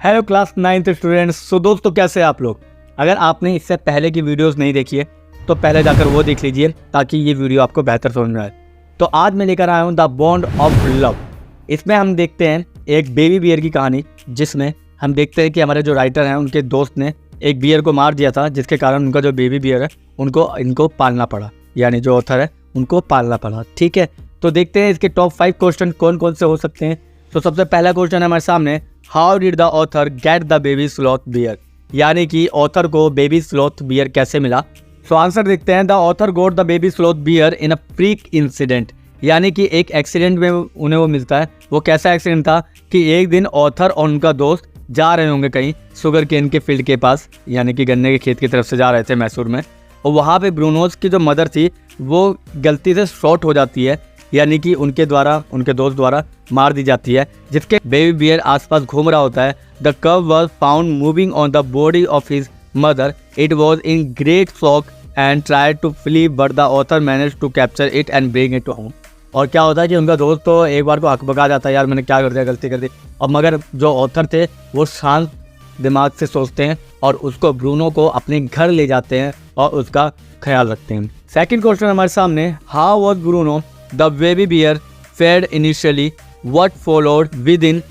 Hello class 9th students. सो दोस्तों कैसे हैं आप लोग। अगर आपने इससे पहले की वीडियोस नहीं देखी है तो पहले जाकर वो देख लीजिए ताकि ये वीडियो आपको बेहतर समझ में आए। तो आज मैं लेकर आया हूँ द बॉन्ड ऑफ लव। इसमें हम देखते हैं एक बेबी बियर की कहानी, जिसमें हम देखते हैं कि हमारे जो राइटर हैं उनके दोस्त ने एक बियर को मार दिया था, जिसके कारण उनका जो बेबी बियर है इनको पालना पड़ा, यानी जो ऑथर है उनको पालना पड़ा। ठीक है, तो देखते हैं इसके टॉप 5 क्वेश्चन कौन कौन से हो सकते हैं। तो सबसे पहला क्वेश्चन है हमारे सामने, how did the author get the baby sloth bear, यानी कि ऑथर को बेबी स्लॉथ बियर कैसे मिला। सो आंसर देखते हैं, the author got the baby sloth bear in a freak incident, यानी कि एक एक्सीडेंट में उन्हें वो मिलता है। वो कैसा एक्सीडेंट था कि एक दिन ऑथर और उनका दोस्त जा रहे होंगे कहीं शुगर केन के फील्ड के पास, यानी कि गन्ने के खेत की तरफ से जा रहे थे मैसूर में, और वहाँ पे ब्रूनोज की जो मदर थी वो गलती से शॉर्ट हो जाती है, यानी कि उनके दोस्त द्वारा मार दी जाती है, जिसके बेबी बियर आसपास घूम रहा होता है। The cub was found moving on the body of his mother, it was in great shock and tried to flee but the author manage to capture it and bring it home. और क्या होता है कि उनका दोस्त तो एक बार को हकबका जाता है, यार मैंने क्या कर दिया, गलती कर दी, और मगर जो ऑथर थे वो शांत दिमाग से सोचते हैं और उसको ब्रूनो को अपने घर ले जाते हैं और उसका ख्याल रखते हैं। सेकंड क्वेश्चन हमारे सामने, how was Bruno the baby bear fed initially, what followed within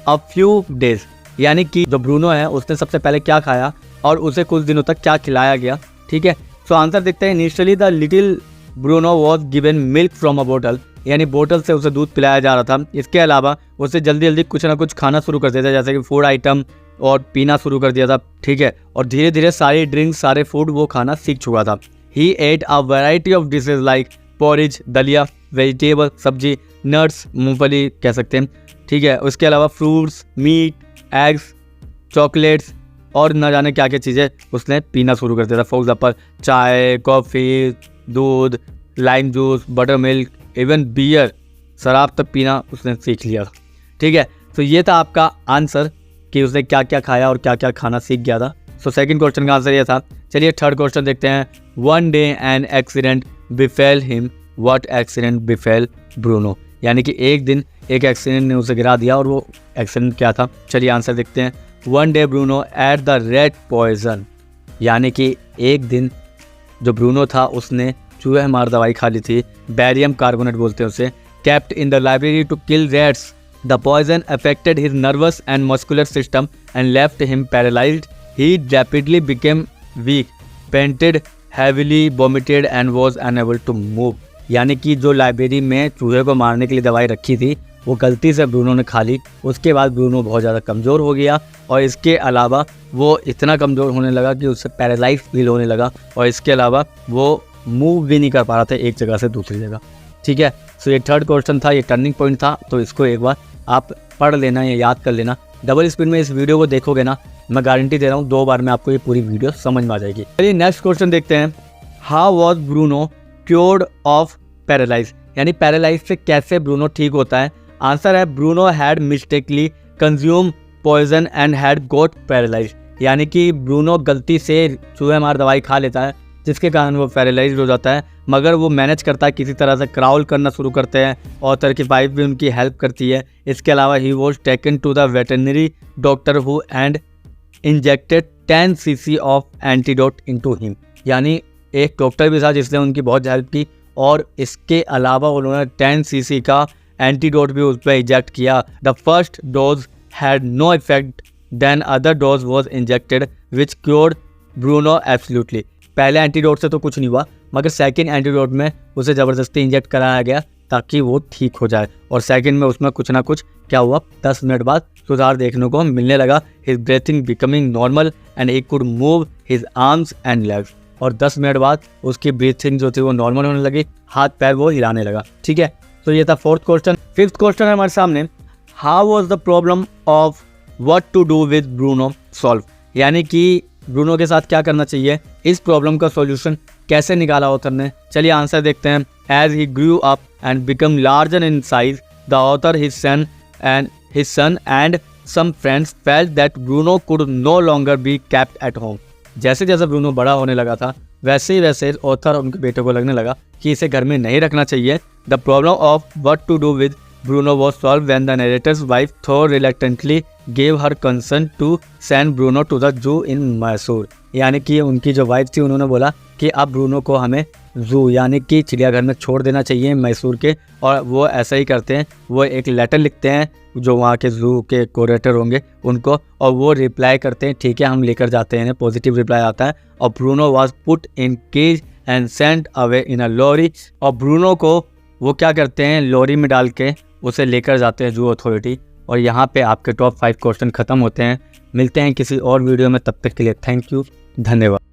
a few days, यानी कि जो ब्रूनो है उसने सबसे पहले क्या खाया और उसे कुछ दिनों तक क्या खिलाया गया। ठीक है, सो आंसर देखते हैं, initially the little Bruno was given milk from a बोतल, यानी बोतल से उसे दूध पिलाया जा रहा था। इसके अलावा उसे जल्दी जल्दी कुछ ना कुछ खाना शुरू कर दिया था, जैसे कि फूड आइटम, और पीना शुरू कर दिया था। ठीक है, और धीरे धीरे सारी ड्रिंक्स, सारे फूड वो खाना सीख चुका था। He ate a variety of dishes like porridge, दलिया, वेजिटेबल, सब्जी, नट्स, मूंगफली कह सकते हैं। ठीक है, उसके अलावा फ्रूट्स, मीट, एग्स, चॉकलेट्स और न जाने क्या क्या चीज़ें उसने पीना शुरू कर दिया था। फॉर एग्जाम्पल चाय, कॉफ़ी, दूध, lime juice, buttermilk, even beer, शराब तक पीना उसने सीख लिया था। ठीक है, तो ये था आपका आंसर कि उसने क्या क्या खाया और क्या क्या खाना सीख गया था। सो सेकंड क्वेश्चन का आंसर ये था। चलिए थर्ड क्वेश्चन देखते हैं, one day an accident befell him, what accident befell Bruno, यानी कि एक दिन एक एक्सीडेंट ने उसे गिरा दिया, और वो एक्सीडेंट क्या था। चलिए आंसर देखते हैं, one day Bruno ate the rat poison, यानी कि एक दिन जो ब्रूनो था उसने चूहे मार दवाई खा ली थी, बैरियम कार्बोनेट बोलते हैं उसे, kept in the library to kill rats. The poison affected his nervous and muscular system and left him paralysed. He rapidly became weak, panted heavily, vomited and was unable to move, यानी कि जो library में चूहे को मारने के लिए दवाई रखी थी वो गलती से ब्रूनो ने खा ली। उसके बाद ब्रूनो बहुत ज़्यादा कमज़ोर हो गया, और इसके अलावा वो इतना कमज़ोर होने लगा कि उससे पैरालाइज फील होने लगा, और इसके अलावा वो मूव भी नहीं कर पा रहा था एक जगह से दूसरी जगह। ठीक है, सो ये थर्ड क्वेश्चन था, ये टर्निंग पॉइंट था, तो इसको एक बार आप पढ़ लेना या याद कर लेना। डबल स्पीड में इस वीडियो को देखोगे ना, मैं गारंटी दे रहा हूँ 2 बार में आपको ये पूरी वीडियो समझ में आ जाएगी। चलिए नेक्स्ट क्वेश्चन देखते हैं, how was Bruno cured of paralyse, यानी पैरालाइज से कैसे ब्रूनो ठीक होता है। आंसर है, Bruno had mistakenly consume poison and had got paralyse, यानी कि ब्रूनो गलती से चूहे मार दवाई खा लेता है, जिसके कारण वो पैरालाइज हो जाता है, मगर वो मैनेज करता है, किसी तरह से क्राउल करना शुरू करते हैं, ऑथर की वाइफ भी उनकी हेल्प करती है। इसके अलावा he was taken to the veterinary doctor who and injected 10 cc of antidote into him, यानी एक डॉक्टर भी था जिसने उनकी बहुत हेल्प की, और इसके अलावा उन्होंने 10 cc का एंटीडोट भी उस पर इंजेक्ट किया। The first dose had no effect, then other dose was injected which cured Bruno absolutely, पहले एंटीडोट से तो कुछ नहीं हुआ, मगर सेकंड एंटीडोट में उसे ज़बरदस्ती इंजेक्ट कराया गया ताकि वो ठीक हो जाए, और सेकंड में उसमें कुछ ना कुछ क्या हुआ, 10 मिनट बाद सुधार देखने को मिलने लगा। His breathing becoming normal and he could move his arms and legs, और 10 मिनट बाद उसकी ब्रीथिंग जो थी वो नॉर्मल होने लगी, हाथ पैर वो हिलाने लगा। ठीक है, तो ये था फोर्थ क्वेश्चन। फिफ्थ क्वेश्चन है हमारे सामने, how was the problem of what to do with Bruno solve, यानी कि ब्रूनो के साथ क्या करना चाहिए, इस प्रॉब्लम का सॉल्यूशन कैसे निकाला ऑथर ने। चलिए आंसर देखते हैं, as he grew up and become larger in size, the author his son and some friends felt that Bruno could no longer be kept at home. जैसे जैसे ब्रूनो बड़ा होने लगा था वैसे ही वैसे ऑथर उनके बेटे को लगने लगा कि इसे घर में नहीं रखना चाहिए। The problem of what to do with Bruno was solved when the narrator's wife Thor reluctantly gave her consent to send Bruno to the zoo in Mysore। यानी कि उनकी जो वाइफ थी उन्होंने बोला कि अब ब्रूनो को हमें जू यानी कि चिड़ियाघर में छोड़ देना चाहिए मैसूर के, और वो ऐसा ही करते हैं। वो एक लेटर लिखते हैं जो वहाँ के जू के क्यूरेटर होंगे उनको, और वो रिप्लाई करते हैं ठीक है हम लेकर जाते हैं। पॉजिटिव रिप्लाई आता है और Bruno was put in cage and sent away in a lorry. और ब्रूनो को वो क्या करते हैं, लॉरी में डाल के उसे लेकर जाते हैं जू अथॉरिटी। और यहाँ पे आपके टॉप 5 क्वेश्चन ख़त्म होते हैं। मिलते हैं किसी और वीडियो में, तब तक के लिए थैंक यू, धन्यवाद।